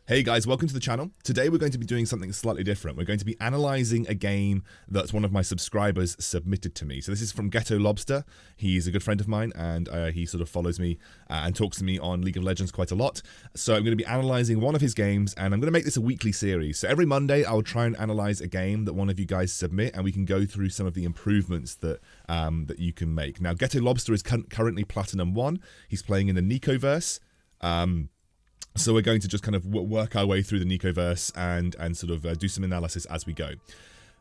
Hey guys, welcome to the channel. Today we're going to be doing something slightly different. We're going to be analyzing a game that's one of my subscribers submitted to me. So this is from Ghetto Lobster. He's a good friend of mine and he sort of follows me and talks to me on League of Legends quite a lot. So I'm going to be analyzing one of his games and I'm going to make this a weekly series. So every Monday I'll try and analyze a game that one of you guys submit and we can go through some of the improvements that that you can make. Now Ghetto Lobster is currently Platinum 1. He's playing in the Nicoverse. So we're going to just kind of work our way through the Nicoverse and sort of do some analysis as we go.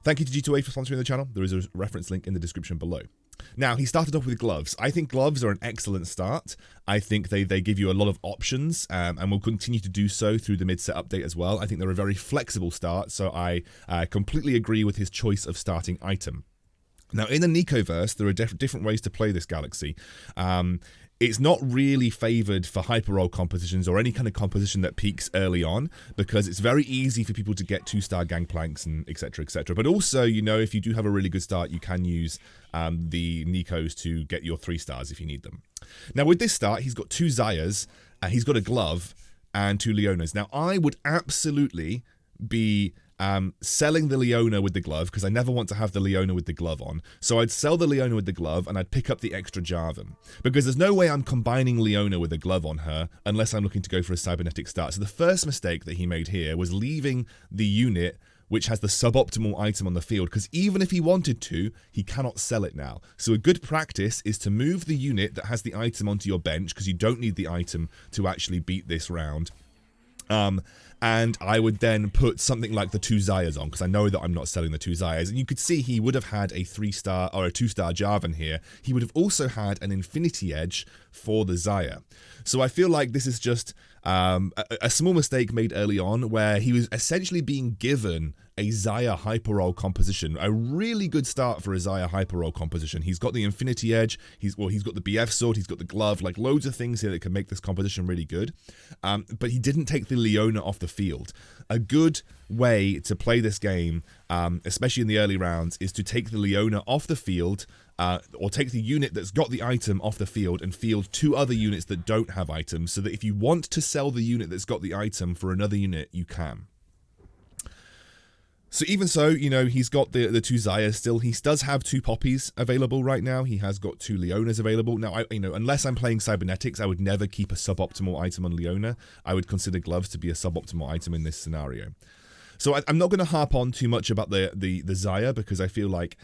Thank you to G2A for sponsoring the channel. There is a reference link in the description below. Now, he started off with gloves. I think gloves are an excellent start. I think they give you a lot of options and will continue to do so through the mid-set update as well. I think they're a very flexible start, so I completely agree with his choice of starting item. Now, in the Nicoverse, there are different ways to play this galaxy. It's not really favored for hyper role compositions or any kind of composition that peaks early on because it's very easy for people to get 2-star gangplanks and etc, etc. But also, you know, if you do have a really good start, you can use the Nikos to get your 3 stars if you need them. Now, with this start, he's got 2 Zayas, he's got a glove, and 2 Leonas. Now, I would absolutely be selling the Leona with the glove because I never want to have the Leona with the glove on. So I'd sell the Leona with the glove and I'd pick up the extra Jarvan because there's no way I'm combining Leona with a glove on her unless I'm looking to go for a cybernetic start. So the first mistake that he made here was leaving the unit which has the suboptimal item on the field because even if he wanted to, he cannot sell it now. So a good practice is to move the unit that has the item onto your bench because you don't need the item to actually beat this round. And I would then put something like the 2 Zayas on because I know that I'm not selling the 2 Zayas. And you could see he would have had a 3-star or a 2-star Jarvan here. He would have also had an Infinity Edge for the Zaya. So I feel like this is just a small mistake made early on where he was essentially being given a Zaya hyper role composition. A really good start for a Zaya hyper role composition. He's got the Infinity Edge, he's got the BF sword, he's got the glove, like loads of things here that can make this composition really good. But he didn't take the Leona off the field. A good way to play this game, especially in the early rounds, is to take the Leona off the field or take the unit that's got the item off the field and field 2 other units that don't have items so that if you want to sell the unit that's got the item for another unit, you can. So even so, you know, he's got the 2 Zayas still. He does have 2 Poppies available right now. He has got 2 Leonas available. Now, unless I'm playing Cybernetics, I would never keep a suboptimal item on Leona. I would consider gloves to be a suboptimal item in this scenario. So I'm not going to harp on too much about the Zaya because I feel like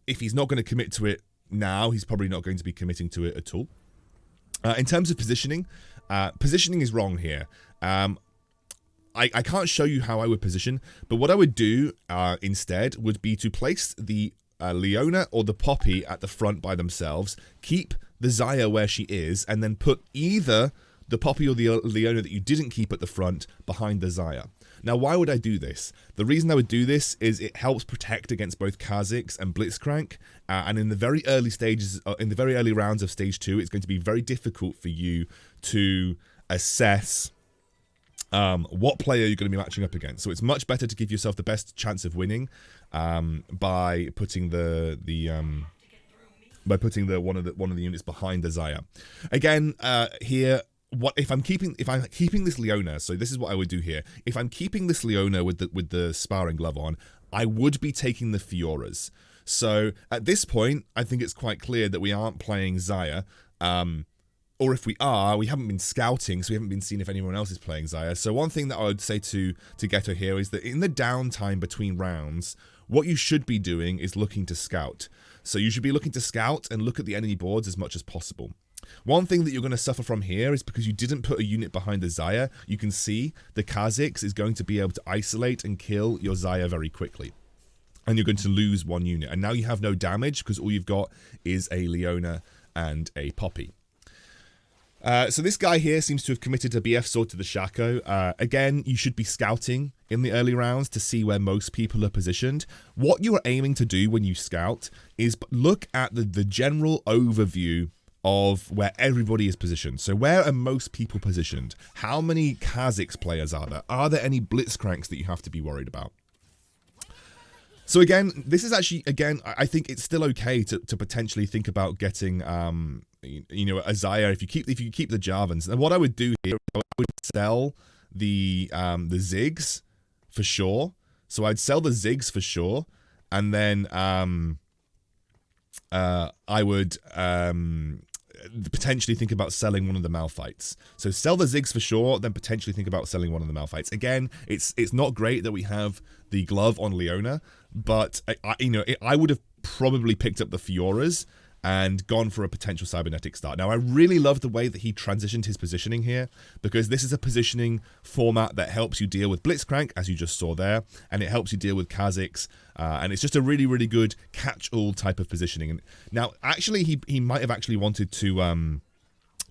if he's not going to commit to it now, he's probably not going to be committing to it at all. In terms of positioning, positioning is wrong here. I can't show you how I would position, but what I would do instead would be to place the Leona or the Poppy at the front by themselves, keep the Zaya where she is, and then put either the Poppy or the Leona that you didn't keep at the front behind the Zaya. Now, why would I do this? The reason I would do this is it helps protect against both Kha'Zix and Blitzcrank, and in the very early stages, in the very early rounds of Stage 2, it's going to be very difficult for you to assess what player you're going to be matching up against. So it's much better to give yourself the best chance of winning by putting one of the units behind the Zaya. Again, here. What if I'm keeping this Leona? So this is what I would do here. If I'm keeping this Leona with the sparring glove on, I would be taking the Fioras. So at this point, I think it's quite clear that we aren't playing Zaya. Or if we are, we haven't been scouting, so we haven't been seeing if anyone else is playing Zaya. So one thing that I would say to Ghetto here is that in the downtime between rounds, what you should be doing is looking to scout. So you should be looking to scout and look at the enemy boards as much as possible. One thing that you're going to suffer from here is because you didn't put a unit behind the Zaya, you can see the Kha'Zix is going to be able to isolate and kill your Zaya very quickly. And you're going to lose 1 unit. And now you have no damage because all you've got is a Leona and a Poppy. So this guy here seems to have committed a BF sword to the Shaco. Again, you should be scouting in the early rounds to see where most people are positioned. What you are aiming to do when you scout is look at the general overview of where everybody is positioned. So where are most people positioned? How many Kha'Zix players are there? Are there any Blitzcranks that you have to be worried about? So again, this is actually, I think it's still okay to potentially think about getting you know, a Zaya if you keep the Jarvans. And what I would do here, I would sell the Ziggs for sure. So I'd sell the Ziggs for sure, and then I would potentially think about selling one of the Malphites. So sell the Ziggs for sure, then potentially think about selling one of the Malphites. Again, it's not great that we have the glove on Leona, but I would have probably picked up the Fioras and gone for a potential cybernetic start. Now, I really love the way that he transitioned his positioning here, because this is a positioning format that helps you deal with Blitzcrank, as you just saw there, and it helps you deal with Kha'Zix, and it's just a really, really good catch-all type of positioning. And now, actually, he might have actually wanted to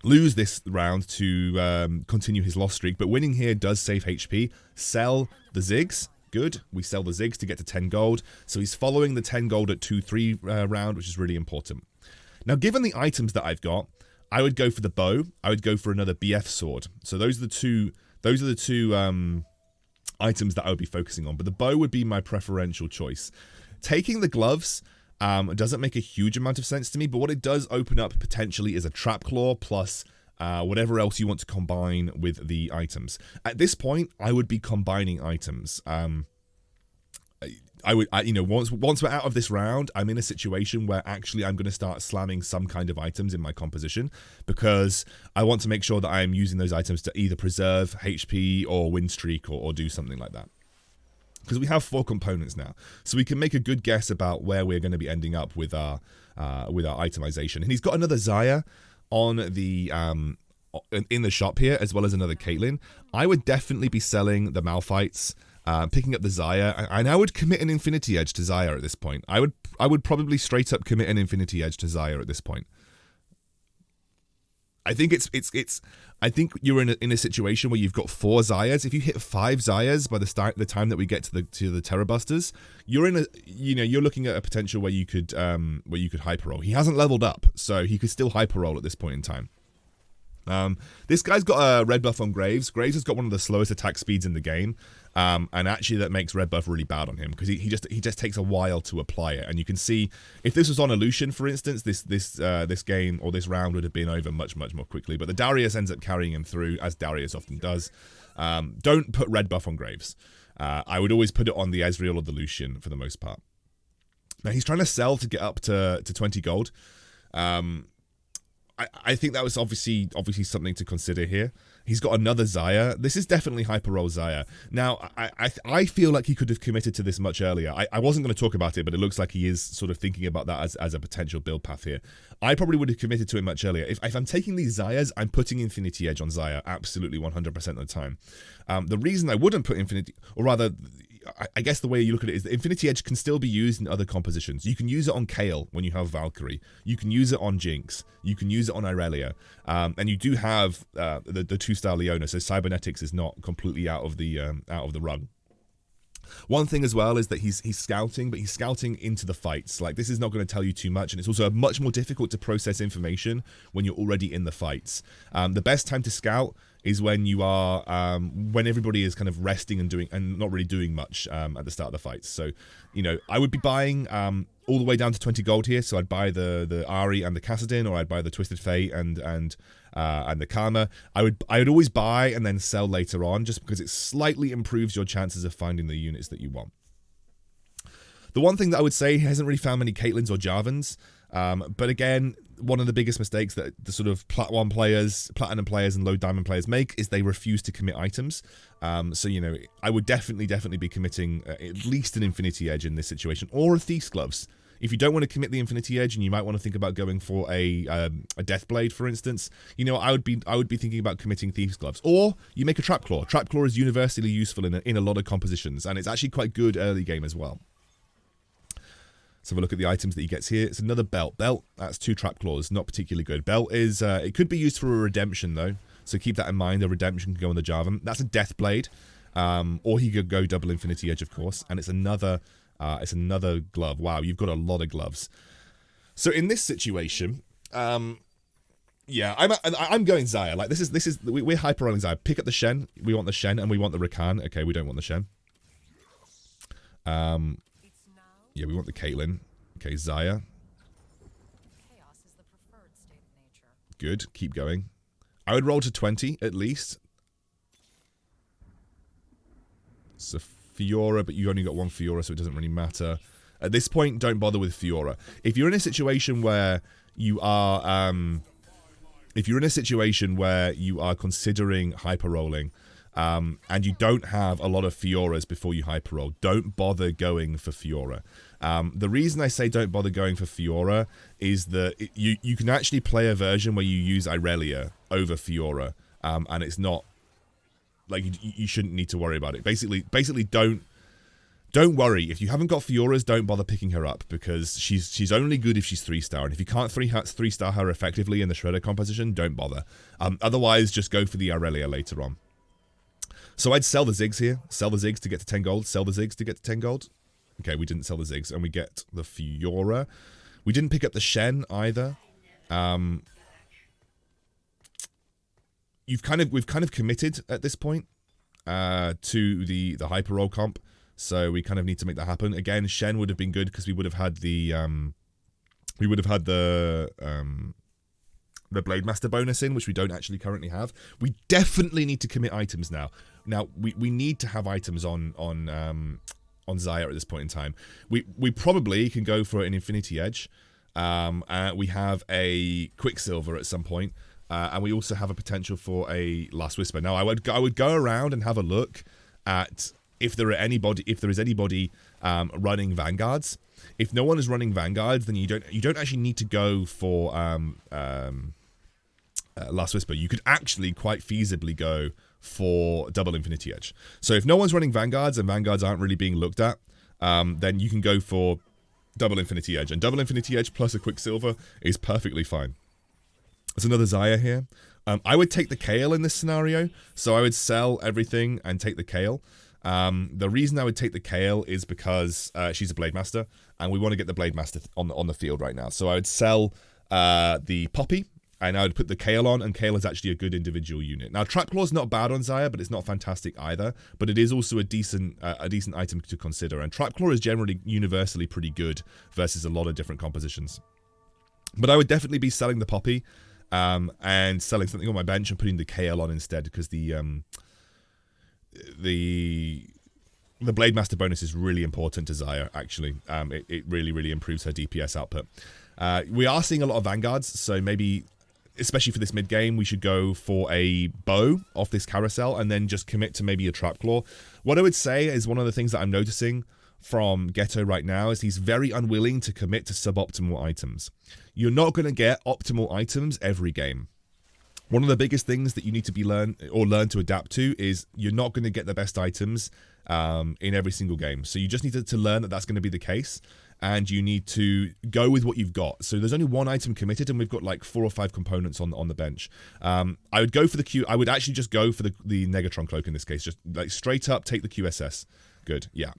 lose this round to continue his loss streak, but winning here does save HP. Sell the Ziggs. Good. We sell the Ziggs to get to 10 gold. So he's following the 10 gold at 2-3 round, which is really important. Now, given the items that I've got, I would go for the bow. I would go for another BF sword. So those are the two items that I would be focusing on. But the bow would be my preferential choice. Taking the gloves doesn't make a huge amount of sense to me, but what it does open up potentially is a trap claw plus whatever else you want to combine with the items. At this point, I would be combining items. Once we're out of this round, I'm in a situation where actually I'm going to start slamming some kind of items in my composition, because I want to make sure that I am using those items to either preserve HP or win streak or do something like that. Because we have 4 components now, so we can make a good guess about where we're going to be ending up with our itemization. And he's got another Xayah on the in the shop here, as well as another Caitlyn. I would definitely be selling the Malphites, picking up the Xayah, and I would commit an Infinity Edge to Xayah at this point. I would probably straight up commit an Infinity Edge to Xayah at this point. I think I think you're in a situation where you've got 4 Xayahs. If you hit 5 Xayahs by the time that we get to the Terror Busters, you're looking at a potential where you could hyper roll. He hasn't leveled up, so he could still hyper roll at this point in time. This guy's got a red buff on Graves. Graves has got one of the slowest attack speeds in the game, and actually that makes red buff really bad on him, because he just takes a while to apply it. And you can see, if this was on Illusion, for instance, this game or this round would have been over much more quickly. But the Darius ends up carrying him through, as Darius often does. Don't put red buff on Graves. I would always put it on the Ezreal or the Lucian for the most part. Now he's trying to sell to get up to 20 gold. I think that was obviously something to consider here. He's got another Xayah. This is definitely hyper roll Xayah. Now, I feel like he could have committed to this much earlier. I wasn't going to talk about it, but it looks like he is sort of thinking about that as a potential build path here. I probably would have committed to it much earlier. If I'm taking these Xayahs, I'm putting Infinity Edge on Xayah absolutely 100% of the time. The reason I wouldn't put Infinity, or rather, I guess the way you look at it is that Infinity Edge can still be used in other compositions. You can use it on Kayle when you have Valkyrie. You can use it on Jinx. You can use it on Irelia. And you do have the 2-star Leona, so Cybernetics is not completely out of the run. One thing as well is that he's scouting, but he's scouting into the fights. Like, this is not going to tell you too much, and it's also much more difficult to process information when you're already in the fights. The best time to scout is when you are when everybody is kind of resting and not really doing much at the start of the fights. So, I would be buying all the way down to 20 gold here. So I'd buy the Ahri and the Kassadin, or I'd buy the Twisted Fate and the Karma. I would always buy and then sell later on, just because it slightly improves your chances of finding the units that you want. The one thing that I would say, he hasn't really found many Caitlyn's or Jarvans, but again, one of the biggest mistakes that the sort of platinum players and low diamond players make is they refuse to commit items. So, I would definitely be committing at least an Infinity Edge in this situation, or a Thief's Gloves. If you don't want to commit the Infinity Edge, and you might want to think about going for a Deathblade, for instance, I would be thinking about committing Thief's Gloves. Or you make a Trap Claw. Trap Claw is universally useful in a lot of compositions, and it's actually quite good early game as well. So have a look at the items that he gets here. It's another belt. Belt, that's 2 Trap Claws, not particularly good. Belt is, it could be used for a redemption though, so keep that in mind. A redemption can go on the Jarvan. That's a Deathblade, or he could go double Infinity Edge, of course, and it's another glove. Wow, you've got a lot of gloves. So in this situation, yeah, I'm going Xayah. Like, we're hyper rolling Xayah. Pick up the Shen. We want the Shen, and we want the Rakan. Okay, we don't want the Shen. Yeah, we want the Caitlyn. Okay, Xayah. Chaos is the preferred state of nature. Good, keep going. I would roll to 20 at least. So Fiora, but you only got one Fiora, so it doesn't really matter. At this point, don't bother with Fiora. If you're in a situation where you are, considering hyper rolling, and you don't have a lot of Fioras before you hyper roll, don't bother going for Fiora. The reason I say don't bother going for Fiora is that you can actually play a version where you use Irelia over Fiora, and it's not like you shouldn't need to worry about it. Basically, don't worry if you haven't got Fioras. Don't bother picking her up because she's only good if she's 3-star, and if you can't 3-star her effectively in the Shredder composition, don't bother. Otherwise, just go for the Irelia later on. So I'd sell the Ziggs here. Sell the Ziggs to get to 10 gold. Sell the Ziggs to get to 10 gold. Okay, we didn't sell the Ziggs, and we get the Fiora. We didn't pick up the Shen either. We've kind of committed at this point to the hyper roll comp, so we kind of need to make that happen. Again, Shen would have been good because we would have had the Blade Master bonus in, which we don't actually currently have. We definitely need to commit items now. Now we need to have items on Xayah at this point in time. We probably can go for an Infinity Edge. We have a Quicksilver at some point. And we also have a potential for a Last Whisper. Now, I would go around and have a look at if there is anybody running Vanguards. If no one is running Vanguards, then you don't actually need to go for Last Whisper. You could actually quite feasibly go for double Infinity Edge. So if no one's running Vanguards and Vanguards aren't really being looked at, then you can go for double Infinity Edge. And double Infinity Edge plus a Quicksilver is perfectly fine. There's another Xayah here. I would take the Kale in this scenario. So I would sell everything and take the Kale. The reason I would take the Kale is because she's a Blade Master, and we want to get the Blade Master on the field right now. So I would sell the Poppy, and I would put the Kale on, and Kale is actually a good individual unit. Now, Trapclaw's not bad on Xayah, but it's not fantastic either. But it is also a decent item to consider, and Trapclaw is generally universally pretty good versus a lot of different compositions. But I would definitely be selling the Poppy, and selling something on my bench and putting the Kale on instead, because the Blade Master bonus is really important to Xayah, actually. It really improves her DPS output. We are seeing a lot of Vanguards, so maybe, especially for this mid game, we should go for a bow off this carousel and then just commit to maybe a Trapclaw. What I would say is one of the things that I'm noticing from Ghetto right now is he's very unwilling to commit to suboptimal items. You're not going to get optimal items every game. One of the biggest things that you need to learn to adapt to is you're not going to get the best items in every single game. So you just need to learn that that's going to be the case, and you need to go with what you've got. So there's only one item committed, and we've got like 4 or 5 components on the bench. I would go for the Q. I would actually just go for the Negatron Cloak in this case. Just like straight up take the QSS. Good, yeah.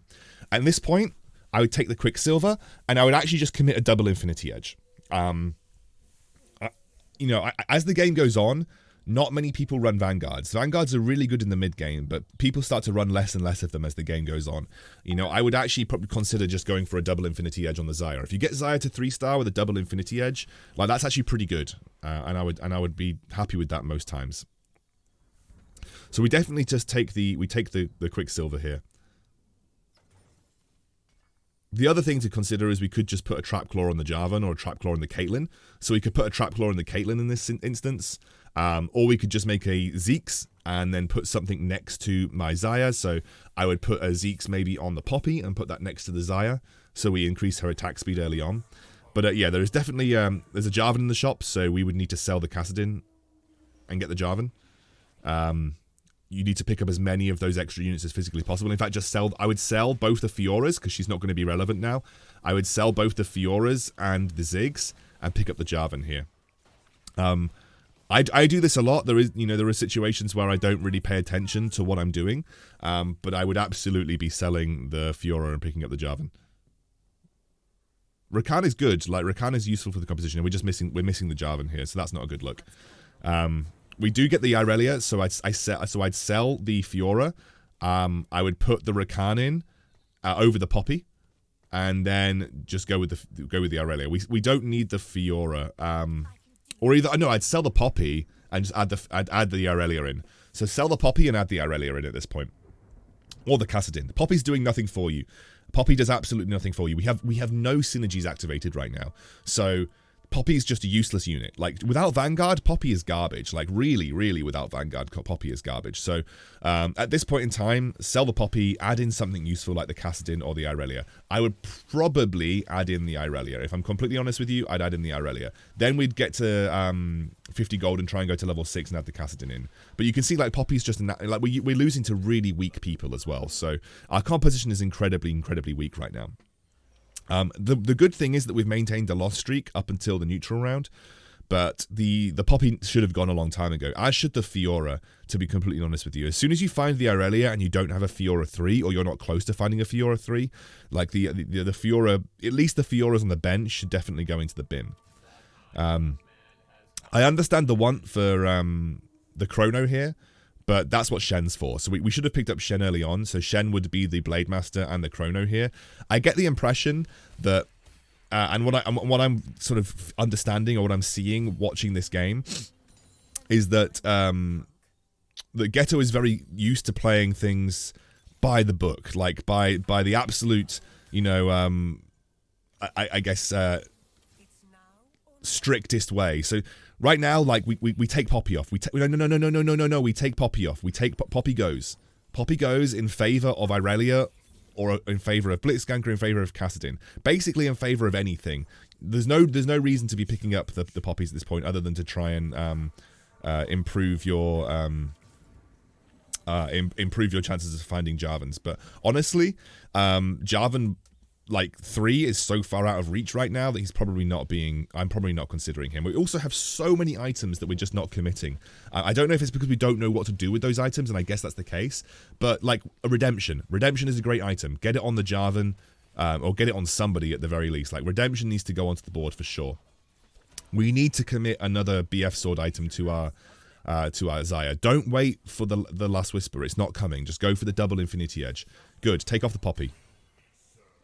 At this point, I would take the Quicksilver, and I would actually just commit a double Infinity Edge. As the game goes on, not many people run Vanguards. Vanguards are really good in the mid game, but people start to run less and less of them as the game goes on. I would actually probably consider just going for a double Infinity Edge on the Xayah. If you get Xayah to 3-star with a double Infinity Edge, like that's actually pretty good, and I would be happy with that most times. So we definitely just take the Quicksilver here. The other thing to consider is we could just put a Trapclaw on the Jarvan or a Trapclaw on the Caitlyn. So we could put a Trapclaw on the Caitlyn in this instance. Or we could just make a Zeke's and then put something next to my Xayah. So I would put a Zeke's maybe on the Poppy and put that next to the Xayah, so we increase her attack speed early on. But yeah, there is definitely there's a Jarvan in the shop, so we would need to sell the Kassadin and get the Jarvan. You need to pick up as many of those extra units as physically possible. In fact, I would sell both the Fioras, because she's not going to be relevant now. I would sell both the Fioras and the Ziggs and pick up the Jarvan here. I do this a lot. There are situations where I don't really pay attention to what I'm doing, but I would absolutely be selling the Fiora and picking up the Jarvan. Rakan is good. Like, Rakan is useful for the composition, and we're missing the Jarvan here, so that's not a good look. We do get the Irelia, so I'd sell the Fiora. I would put the Rakan in over the Poppy, and then just go with the Irelia. We don't need the Fiora, I'd sell the Poppy and just add the Irelia in. So sell the Poppy and add the Irelia in at this point. or the Kassadin. The Poppy's doing nothing for you. Poppy does absolutely nothing for you. We have no synergies activated right now. So Poppy is just a useless unit. Like, without Vanguard, Poppy is garbage. Like, really, really, without Vanguard, Poppy is garbage. So, at this point in time, sell the Poppy, add in something useful like the Kassadin or the Irelia. I would probably add in the Irelia. If I'm completely honest with you, I'd add in the Irelia. Then we'd get to 50 gold and try and go to level 6 and add the Kassadin in. But you can see, like, Poppy's just, like, we're losing to really weak people as well. So, our composition is incredibly, incredibly weak right now. The good thing is that we've maintained the loss streak up until the neutral round, but the Poppy should have gone a long time ago, as should the Fiora, to be completely honest with you. As soon as you find the Irelia and you don't have a Fiora 3, or you're not close to finding a Fiora 3, like the Fiora, at least the Fioras on the bench should definitely go into the bin. I understand the want for the Chrono here, but that's what Shen's for. So we should have picked up Shen early on. So Shen would be the Blade Master and the Chrono here. I get the impression that, and what I'm sort of understanding, or what I'm seeing watching this game, is that that Ghetto is very used to playing things by the book, like by the absolute, you know, I guess strictest way. So right now, like, we take Poppy off. We no. We take Poppy off. Poppy goes. Poppy goes in favor of Irelia, or in favor of Blitzcrank, or in favor of Kassadin. Basically, in favor of anything. There's no reason to be picking up the Poppies at this point, other than to try and improve your chances of finding Jarvans. But honestly, Jarvan, like, 3 is so far out of reach right now that he's probably not being, I'm probably not considering him. We also have so many items that we're just not committing. I don't know if it's because we don't know what to do with those items, and I guess that's the case, but like a Redemption is a great item. Get it on the Jarvan, or get it on somebody at the very least. Like, Redemption needs to go onto the board for sure. We need to commit another BF sword item to our Xayah. Don't wait for the Last Whisper. It's not coming. Just go for the double Infinity Edge. Good. Take off the Poppy.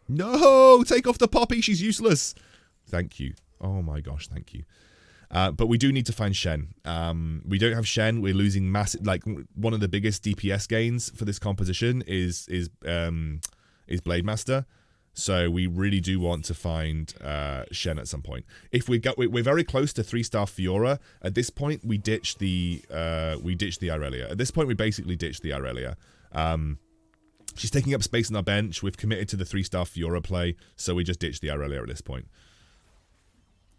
No! Take off the Poppy! She's useless! Thank you. Oh my gosh, thank you. But we do need to find Shen. We don't have Shen. We're losing massive... Like, one of the biggest DPS gains for this composition is Blade Master. So we really do want to find Shen at some point. If we're very close to 3-star Fiora. At this point, we ditch the Irelia. At this point, we basically ditch the Irelia. She's taking up space on our bench. We've committed to the 3-star Fiora play, so we just ditch the Irelia at this point.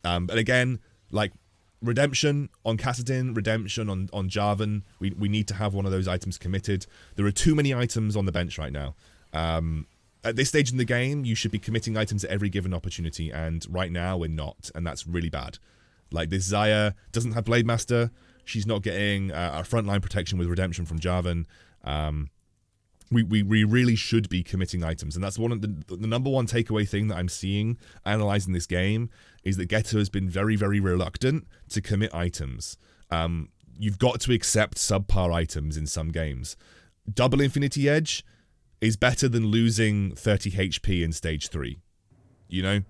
But again, like, Redemption on Kassadin, Redemption on Jarvan. We need to have one of those items committed. There are too many items on the bench right now. At this stage in the game, you should be committing items at every given opportunity, and right now we're not, and that's really bad. Like, this Xayah doesn't have Blade Master. She's not getting our frontline protection with Redemption from Jarvan. We really should be committing items, and that's one of the number one takeaway thing that I'm seeing analyzing this game is that Ghetto has been very, very reluctant to commit items. You've got to accept subpar items in some games. Double Infinity Edge is better than losing 30 HP in stage 3. You know,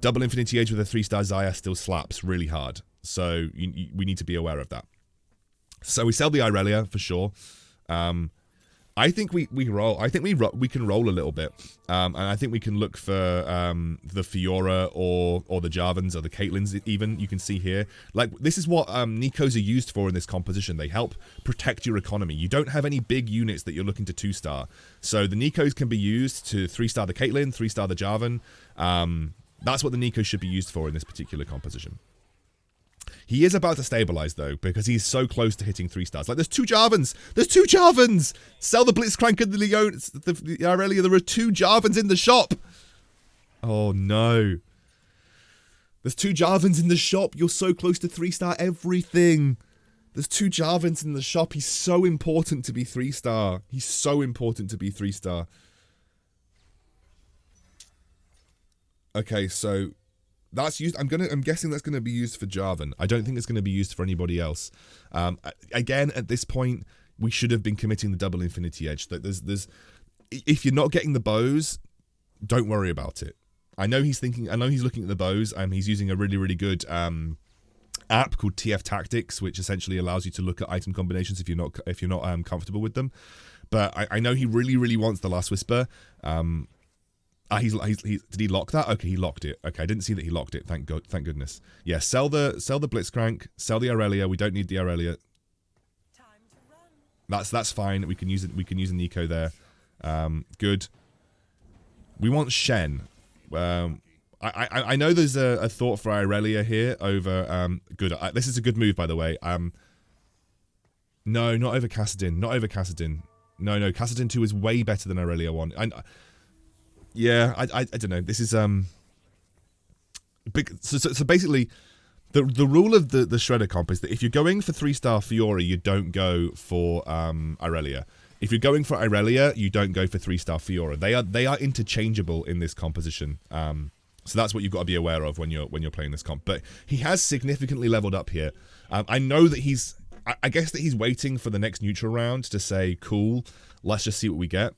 double Infinity Edge with a 3-star Xayah still slaps really hard, so we need to be aware of that. So we sell the Irelia for sure. I think we roll. I think we can roll a little bit, and I think we can look for the Fiora or the Jarvans or the Caitlyn's even. You can see here, like, this is what Nikos are used for in this composition. They help protect your economy. You don't have any big units that you're looking to 2-star, so the Nikos can be used to 3-star the Caitlyn, 3-star the Jarvan. That's what the Nikos should be used for in this particular composition. He is about to stabilize, though, because he's so close to hitting 3 stars. Like, there's 2 Jarvans! There's 2 Jarvans! Sell the Blitzcrank and the Leon, the Irelia. There are 2 Jarvans in the shop! Oh, no. There's 2 Jarvans in the shop. You're so close to 3-star everything. There's 2 Jarvans in the shop. He's so important to be 3-star. He's so important to be 3-star. Okay, so... that's used. I'm guessing that's gonna be used for Jarvan. I don't think it's gonna be used for anybody else. Again, at this point, we should have been committing the double Infinity Edge. There's if you're not getting the bows, don't worry about it. I know he's looking at the bows. He's using a really, really good app called TF Tactics, which essentially allows you to look at item combinations if you're not comfortable with them. but I know he really wants the Last Whisper. Did he lock that? Okay, he locked it. Okay, I didn't see that he locked it. Thank goodness. Yeah, sell the Blitzcrank, sell the Aurelia. We don't need the Aurelia. That's fine. We can use it. We can use a Nico there. Good. We want Shen. I know there's a thought for Aurelia here over good. This is a good move, by the way. No, not over Kassadin. Not over Kassadin. No, Kassadin 2 is way better than Aurelia 1. Yeah, I don't know. This is big. So basically, the rule of the Shredder comp is that if you're going for 3-star Fiora, you don't go for Aurelia. If you're going for Aurelia, you don't go for 3-star Fiora. They are interchangeable in this composition. So that's what you've got to be aware of when you're playing this comp. But he has significantly leveled up here. I know that I guess that he's waiting for the next neutral round to say, cool, let's just see what we get.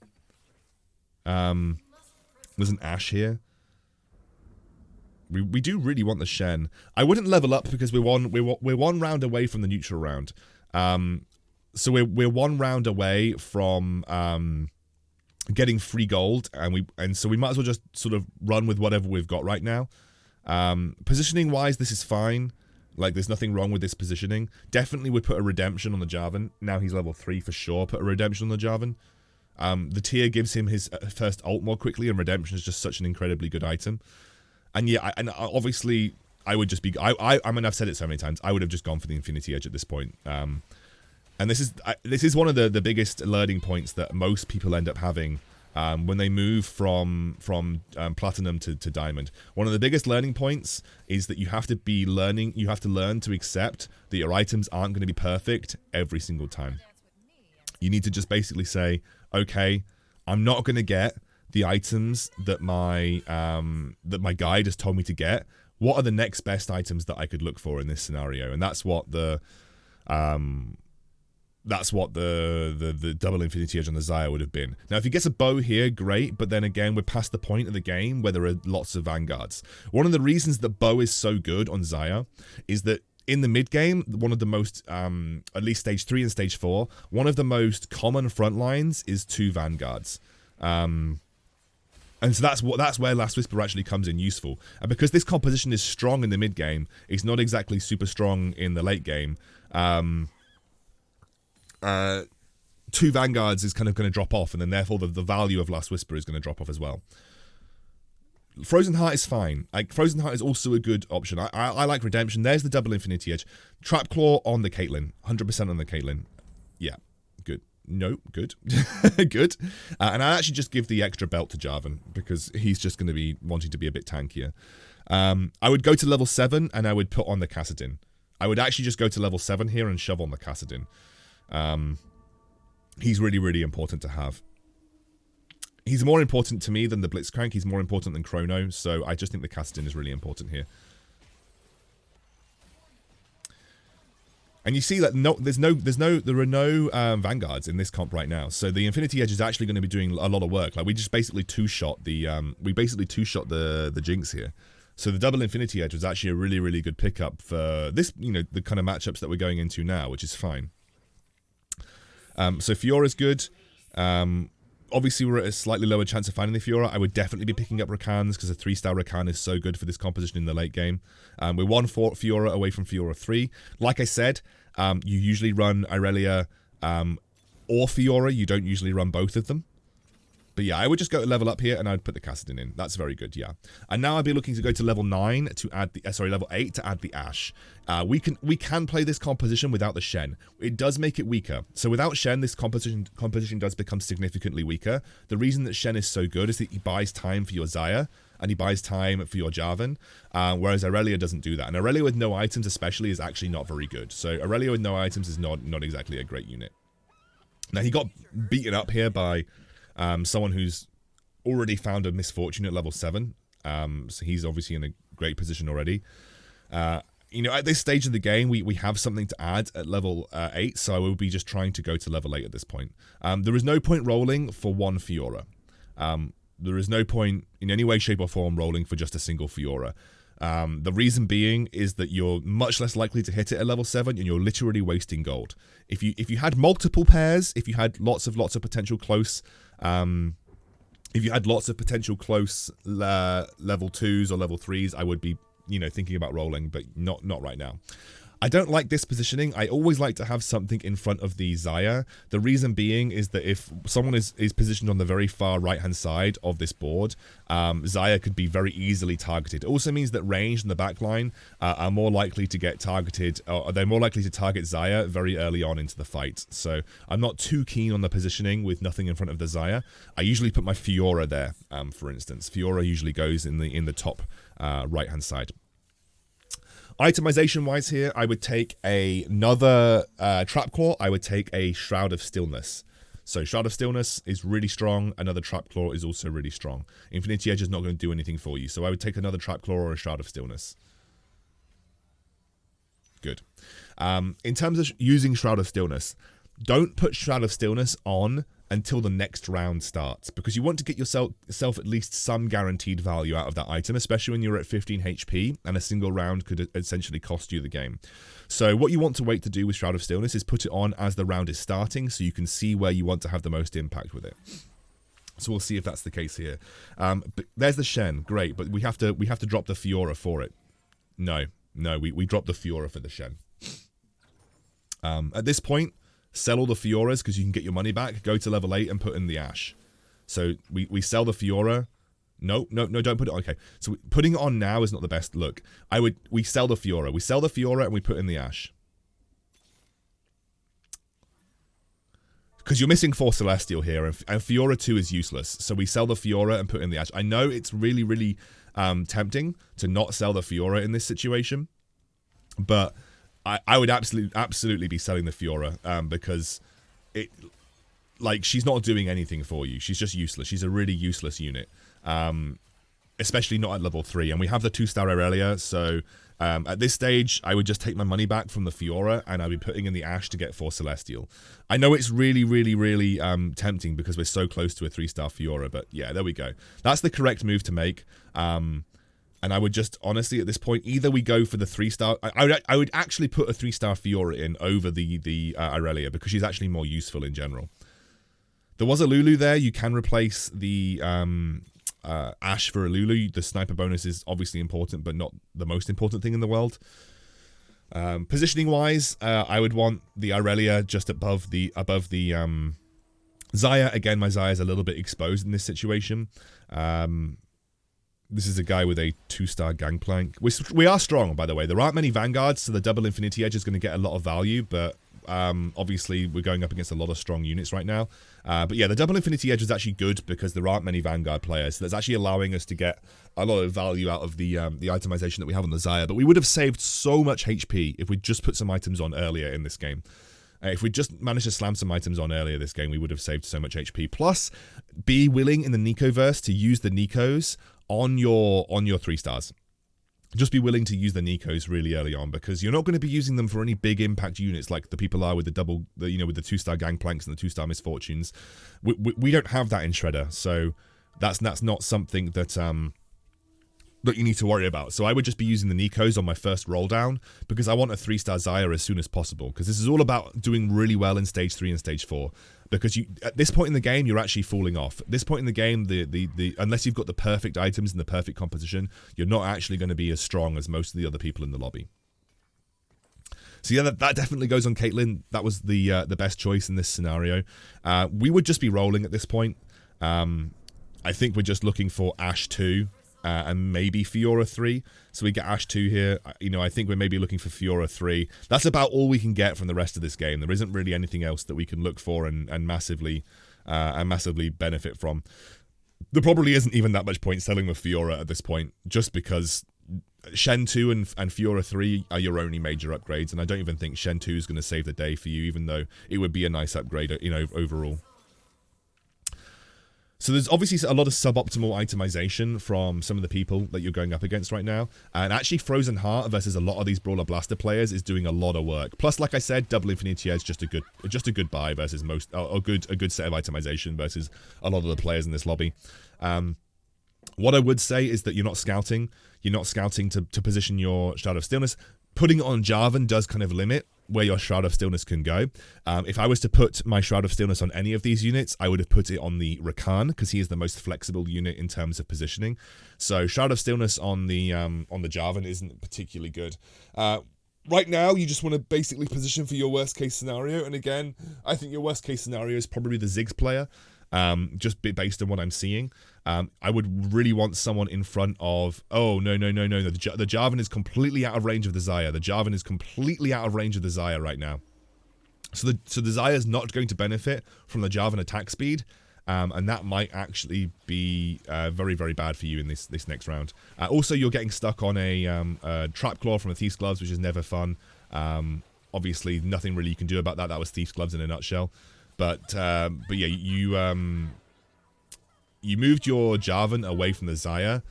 There's an Ash here. We do really want the Shen. I wouldn't level up because we're one round away from the neutral round. So we're one round away from getting free gold, and so we might as well just sort of run with whatever we've got right now. Positioning wise, this is fine. Like, there's nothing wrong with this positioning. Definitely would put a redemption on the Jarvan. Now he's level 3 for sure. Put a redemption on the Jarvan. The tier gives him his first ult more quickly, and redemption is just such an incredibly good item. And yeah, obviously I would just be. I mean, I've said it so many times. I would have just gone for the Infinity Edge at this point. And this is one of the biggest learning points that most people end up having when they move from platinum to diamond. One of the biggest learning points is that you have to learn to accept that your items aren't going to be perfect every single time. You need to just basically say, okay, I'm not going to get the items that my guide has told me to get. What are the next best items that I could look for in this scenario? And that's what the double Infinity Edge on the Xayah would have been. Now, if he gets a bow here, great, but then again, we're past the point of the game where there are lots of Vanguards. One of the reasons that bow is so good on Xayah is that in the mid game, one of the most, at least stage 3 and stage 4, one of the most common front lines is 2 Vanguards. And so that's where Last Whisper actually comes in useful. And because this composition is strong in the mid game, it's not exactly super strong in the late game. 2 Vanguards is kind of going to drop off, and then therefore the value of Last Whisper is going to drop off as well. Frozen Heart is fine. Like, Frozen Heart is also a good option. I like Redemption. There's the double Infinity Edge. Trap Claw on the Caitlyn. 100% on the Caitlyn. Yeah, good. No, good. Good. And I actually just give the extra belt to Jarvan because he's just going to be wanting to be a bit tankier. I would go to level 7 and I would put on the Kassadin. I would actually just go to level 7 here and shove on the Kassadin. He's really important to have. He's more important to me than the Blitzcrank. He's more important than Chrono, so I just think the Kassadin is really important here. And you see that there are no Vanguards in this comp right now. So the Infinity Edge is actually going to be doing a lot of work. Like, we just basically two-shot the the Jinx here. So the double Infinity Edge was actually a really good pickup for this, the kind of matchups that we're going into now, which is fine. So Fiora's good. Obviously, we're at a slightly lower chance of finding the Fiora. I would definitely be picking up Rakans because a 3-star Rakan is so good for this composition in the late game. We're 1 Fiora away from Fiora 3. Like I said, you usually run Irelia or Fiora. You don't usually run both of them. But yeah, I would just go to level up here and I'd put the Kassadin in. That's very good, yeah. And now I'd be looking to go to level 9 to add the, level 8 to add the Ashe. We can play this composition without the Shen. It does make it weaker. So without Shen, this composition does become significantly weaker. The reason that Shen is so good is that he buys time for your Xayah and he buys time for your Jarvan, whereas Aurelia doesn't do that. And Aurelia with no items especially is actually not very good. So Aurelia with no items is not exactly a great unit. Now, he got beaten up here by someone who's already found a misfortune at level 7. So he's obviously in a great position already. At this stage of the game, we have something to add at level 8, so I will be just trying to go to level 8 at this point. There is no point rolling for 1 Fiora. There is no point in any way, shape, or form rolling for just a single Fiora. The reason being is that you're much less likely to hit it at level 7, and you're literally wasting gold. If you had multiple pairs, if you had lots of potential close, if you had lots of potential close level 2s or level 3s, I would be, thinking about rolling, but not right now. I don't like this positioning. I always like to have something in front of the Xayah. The reason being is that if someone is positioned on the very far right-hand side of this board, Xayah could be very easily targeted. It also means that ranged and the backline are more likely to get targeted, or they're more likely to target Xayah very early on into the fight. So I'm not too keen on the positioning with nothing in front of the Xayah. I usually put my Fiora there, for instance. Fiora usually goes in the top right-hand side. Itemization wise here, I would take another Trap Claw. I would take a Shroud of Stillness. So Shroud of Stillness is really strong. Another Trap Claw is also really strong. Infinity Edge is not going to do anything for you. So I would take another Trap Claw or a Shroud of Stillness. Good. In terms of using Shroud of Stillness, don't put Shroud of Stillness on until the next round starts, because you want to get yourself at least some guaranteed value out of that item, especially when you're at 15 HP and a single round could essentially cost you the game. So what you want to wait to do with Shroud of Stillness is put it on as the round is starting, so you can see where you want to have the most impact with it. So we'll see if that's the case here. But there's the Shen, great, but we have to drop the Fiora for it. No, we drop the Fiora for the Shen. At this point, sell all the Fioras because you can get your money back. Go to level 8 and put in the Ash. So we sell the Fiora. No, don't put it on. Okay, so putting it on now is not the best look. We sell the Fiora. We sell the Fiora and we put in the Ash. Because you're missing 4 Celestial here, and Fiora 2 is useless. So we sell the Fiora and put in the Ash. I know it's really, really tempting to not sell the Fiora in this situation, but I would absolutely be selling the Fiora because she's not doing anything for you. She's just useless. She's a really useless unit, especially not at level 3. And we have the 2-star Aurelia, so at this stage, I would just take my money back from the Fiora and I'd be putting in the Ash to get 4 Celestial. I know it's really, really, really tempting because we're so close to a 3-star Fiora, but yeah, there we go. That's the correct move to make. And I would just, honestly, at this point, either we go for the 3-star... I would actually put a 3-star Fiora in over the Aurelia because she's actually more useful in general. There was a Lulu there. You can replace the Ash for a Lulu. The sniper bonus is obviously important, but not the most important thing in the world. Positioning-wise, I would want the Aurelia just above the Xayah. Again, my Xayah is a little bit exposed in this situation. This is a guy with a 2-star Gangplank. We are strong, by the way. There aren't many Vanguards, so the double Infinity Edge is going to get a lot of value, but obviously we're going up against a lot of strong units right now. But yeah, the double Infinity Edge is actually good because there aren't many Vanguard players, so that's actually allowing us to get a lot of value out of the itemization that we have on the Xayah. But we would have saved so much HP if we just put some items on earlier in this game. If we just managed to slam some items on earlier this game, we would have saved so much HP. Plus, be willing in the Nicoverse to use the Nicos on your 3-stars. Just be willing to use the Nicos really early on because you're not going to be using them for any big impact units like the people are with the with the 2-star Gangplanks and the 2-star Misfortunes. We don't have that in Shredder, so that's not something that that you need to worry about. So I would just be using the Nicos on my first roll down because I want a 3-star Xayah as soon as possible because this is all about doing really well in stage 3 and stage 4 because at this point in the game you're actually falling off. At this point in the game, the unless you've got the perfect items and the perfect composition, you're not actually going to be as strong as most of the other people in the lobby. So yeah, that definitely goes on Caitlyn. That was the best choice in this scenario. We would just be rolling at this point. I think we're just looking for Ash 2 and maybe Fiora 3. So we get Ash 2 here. I think we're maybe looking for Fiora 3. That's about all we can get from the rest of this game. There isn't really anything else that we can look for and massively benefit from. There probably isn't even that much point selling the Fiora at this point, just because Shen 2 and Fiora 3 are your only major upgrades, and I don't even think Shen 2 is going to save the day for you, even though it would be a nice upgrade, overall. So there's obviously a lot of suboptimal itemization from some of the people that you're going up against right now. And actually Frozen Heart versus a lot of these Brawler Blaster players is doing a lot of work. Plus, like I said, double Infinity Edge just a good buy versus a good set of itemization versus a lot of the players in this lobby. What I would say is that you're not scouting. You're not scouting to position your Shroud of Stillness. Putting it on Jarvan does kind of limit where your Shroud of Stillness can go. If I was to put my Shroud of Stillness on any of these units, I would have put it on the Rakan, because he is the most flexible unit in terms of positioning. So Shroud of Stillness on the Jarvan isn't particularly good. Right now, you just want to basically position for your worst case scenario. And again, I think your worst case scenario is probably the Ziggs player. Just based on what I'm seeing. I would really want someone in front of... Oh, no. The Jarvan is completely out of range of the Xayah. The Jarvan is completely out of range of the Xayah right now. So the Xayah is not going to benefit from the Jarvan attack speed. And that might actually be very, very bad for you in this next round. Also, you're getting stuck on a Trap Claw from a Thief's Gloves, which is never fun. Obviously, nothing really you can do about that. That was Thief's Gloves in a nutshell. But yeah, you moved your Jarvan away from the Xayah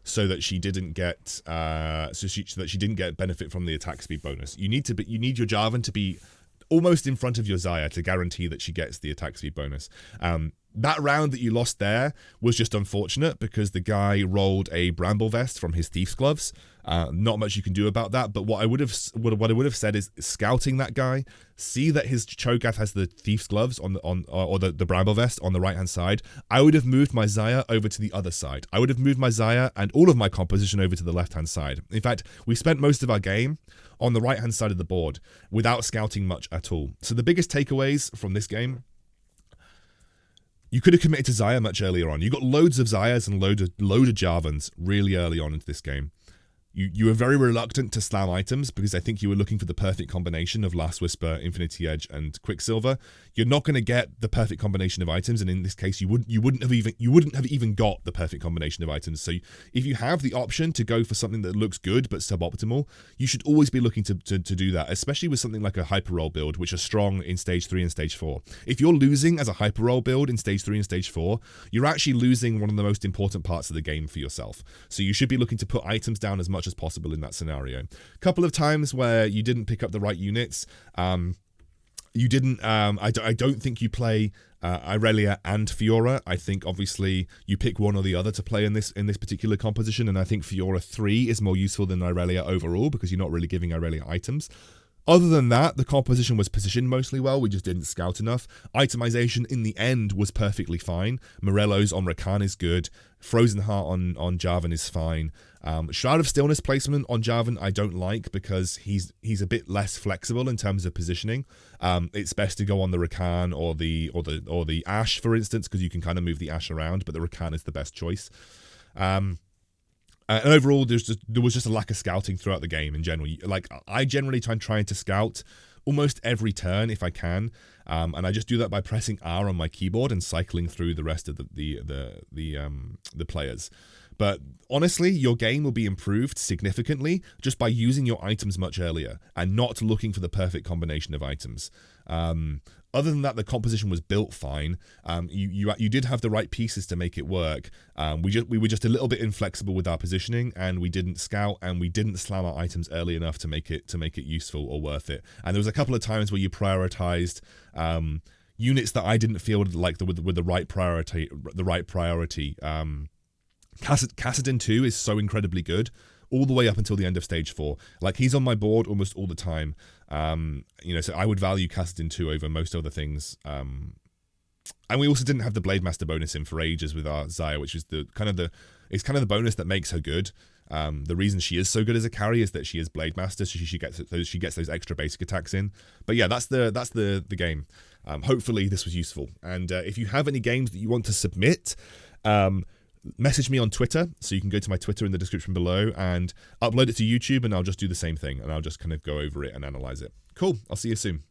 so that she didn't get so that she didn't get benefit from the attack speed bonus. You need your Jarvan to be almost in front of your Xayah to guarantee that she gets the attack speed bonus. That round that you lost there was just unfortunate because the guy rolled a Bramble Vest from his Thief's Gloves. Not much you can do about that, but what I would have said is scouting that guy, see that his Cho'Gath has the Thief's Gloves or the Bramble Vest on the right hand side. I would have moved my Xayah over to the other side. I would have moved my Xayah and all of my composition over to the left hand side. In fact, we spent most of our game on the right hand side of the board without scouting much at all. So the biggest takeaways from this game: you could have committed to Xayah much earlier on. You got loads of Xayahs and load of Jarvans really early on into this game. You were very reluctant to slam items because I think you were looking for the perfect combination of Last Whisper, Infinity Edge, and Quicksilver. You're not going to get the perfect combination of items, and in this case, you wouldn't have even got the perfect combination of items. So if you have the option to go for something that looks good but suboptimal, you should always be looking to do that, especially with something like a Hyper Roll build, which are strong in Stage 3 and Stage 4. If you're losing as a Hyper Roll build in Stage 3 and Stage 4, you're actually losing one of the most important parts of the game for yourself. So you should be looking to put items down as much as possible in that scenario. A couple of times where you didn't pick up the right units. You didn't. I don't think you play Irelia and Fiora. I think obviously you pick one or the other to play in this particular composition, and I think Fiora 3 is more useful than Irelia overall because you're not really giving Irelia items. Other than that, the composition was positioned mostly well. We just didn't scout enough. Itemization in the end was perfectly fine. Morello's on Rakan is good. Frozen Heart on Jarvan is fine. Shroud of Stillness placement on Jarvan I don't like because he's a bit less flexible in terms of positioning. It's best to go on the Rakan or the Ashe, for instance, because you can kind of move the Ashe around, but the Rakan is the best choice. And overall, there was just a lack of scouting throughout the game in general. Like, I generally trying to scout almost every turn if I can, and I just do that by pressing R on my keyboard and cycling through the rest of the players. But honestly, your game will be improved significantly just by using your items much earlier and not looking for the perfect combination of items. Other than that, the composition was built fine. You did have the right pieces to make it work. We were just a little bit inflexible with our positioning, and we didn't scout and we didn't slam our items early enough to make it useful or worth it. And there was a couple of times where you prioritized units that I didn't feel like with the right priority. Kassadin 2 is so incredibly good all the way up until the end of Stage 4. Like, he's on my board almost all the time. So I would value Kassadin 2 over most other things. And we also didn't have the Blade Master bonus in for ages with our Xayah, which is the bonus that makes her good. The reason she is so good as a carry is that she is Blade Master, so she gets those extra basic attacks in. But yeah, that's the game. Hopefully this was useful. And if you have any games that you want to submit, message me on Twitter, so you can go to my Twitter in the description below and upload it to YouTube, and I'll just do the same thing, and I'll just kind of go over it and analyze it. Cool. I'll see you soon.